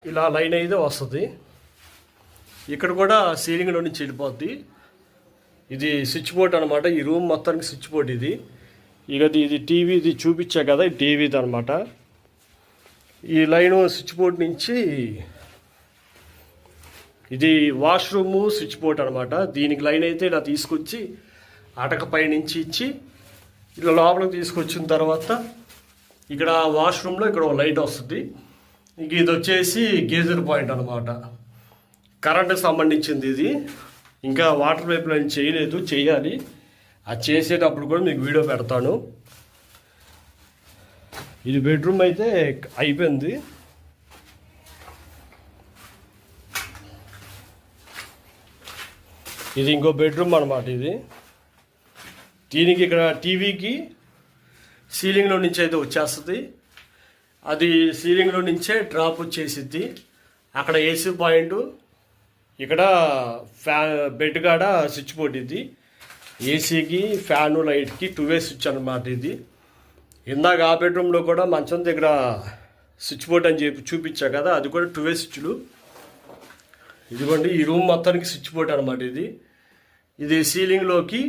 ఇలా లైన్ అయితే వస్తుంది. ఇక్కడ కూడా సీలింగ్లో నుంచి వెళ్ళిపోద్ది. ఇది స్విచ్ బోర్డ్ అనమాట. ఈ రూమ్ మొత్తానికి స్విచ్ బోర్డ్ ఇది. ఇది టీవీది చూపించా కదా, ఈ టీవీది అనమాట. ఈ లైను స్విచ్ బోర్డ్ నుంచి ఇది వాష్రూము స్విచ్ బోర్డ్ అనమాట. దీనికి లైన్ అయితే ఇలా తీసుకొచ్చి అటక పై నుంచి ఇచ్చి ఇలా లోపలికి తీసుకొచ్చిన తర్వాత ఇక్కడ వాష్రూమ్లో ఇక్కడ లైట్ వస్తుంది. ఇది వచ్చేసి గేజర్ పాయింట్ అనమాట. కరెంటుకి సంబంధించింది ఇది. ఇంకా వాటర్ పైప్ లైన్ చేయలేదు, చేయాలి. అది చేసేటప్పుడు కూడా మీకు వీడియో పెడతాను. ఇది బెడ్రూమ్ అయితే అయిపోయింది. ఇది ఇంకో బెడ్రూమ్ అనమాట. దీనికి ఇక్కడ టీవీకి సీలింగ్లో నుంచి అయితే వచ్చేస్తుంది. అది సీలింగ్లో నుంచే డ్రాప్ వచ్చేసిద్ది. అక్కడ ఏసీ పాయింట్, ఇక్కడ బెడ్ కాడ స్విచ్ బోర్డ్. ఇది ఏసీకి ఫ్యాను లైట్కి 2-way స్విచ్ అనమాట. ఇది ఇందాక ఆ బెడ్రూమ్లో కూడా మంచం దగ్గర స్విచ్ బోర్డ్ అని చెప్పి చూపించా కదా, అది కూడా 2-way స్విచ్లు. ఇదిగోండి ఈ రూమ్ మొత్తానికి స్విచ్ బోర్డ్ అనమాట. ఇది సీలింగ్లోకి,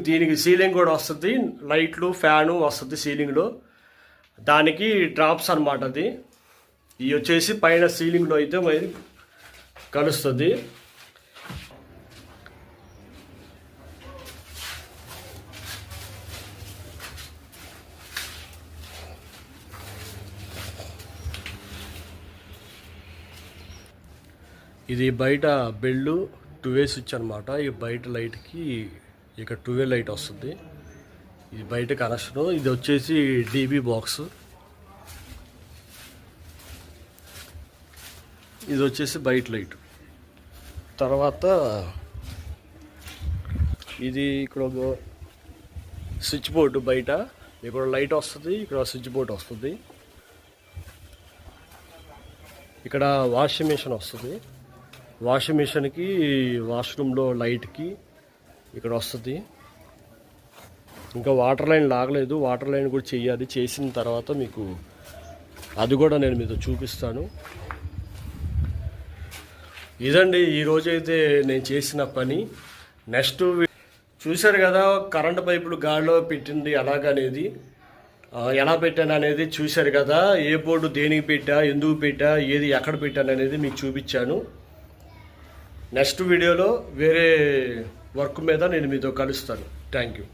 దీనికి సీలింగ్ కూడా వస్తుంది, లైట్లు ఫ్యాను వస్తుంది సీలింగ్లో. దానికి డ్రాప్స్ అనమాట. ఇవి వచ్చేసి పైన సీలింగ్లో అయితే మరి కలుస్తుంది. ఇది బయట బెల్లు 2-way స్విచ్ అనమాట. ఈ బయట లైట్కి ఇక్కడ 2-way లైట్ వస్తుంది. ఇది బయట కనెక్షను. ఇది వచ్చేసి డీబీ బాక్స్. ఇది వచ్చేసి బయట లైట్. తర్వాత ఇది ఇక్కడ స్విచ్ బోర్డు, బయట ఇక్కడ లైట్ వస్తుంది, ఇక్కడ స్విచ్ బోర్డు వస్తుంది. ఇక్కడ వాషింగ్ మిషన్ వస్తుంది. వాషింగ్ మిషన్కి వాష్రూమ్లో లైట్కి ఇక్కడ వస్తుంది. ఇంకా వాటర్ లైన్ లాగలేదు, వాటర్ లైన్ కూడా చెయ్యాలి. చేసిన తర్వాత మీకు అది కూడా నేను మీతో చూపిస్తాను. ఇదండి ఈరోజైతే నేను చేసిన పని. నెక్స్ట్ చూశారు కదా, కరెంటు పైపులు గాడిలో పెట్టింది అలాగనేది, ఎలా పెట్టాను అనేది చూశారు కదా. ఏ బోర్డు దేనికి పెట్టా, ఎందుకు పెట్టా, ఏది ఎక్కడ పెట్టాను అనేది మీకు చూపించాను. నెక్స్ట్ వీడియోలో వేరే వర్క్ మీద నేను మీతో కలుస్తాను. Thank you.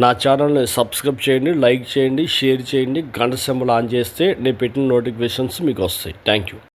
నా ఛానల్ని సబ్స్క్రైబ్ చేయండి, లైక్ చేయండి, షేర్ చేయండి, గంట సింబల్ ఆన్ చేస్తే నేను పెట్టిన నోటిఫికేషన్స్ మీకు వస్తాయి. Thank you.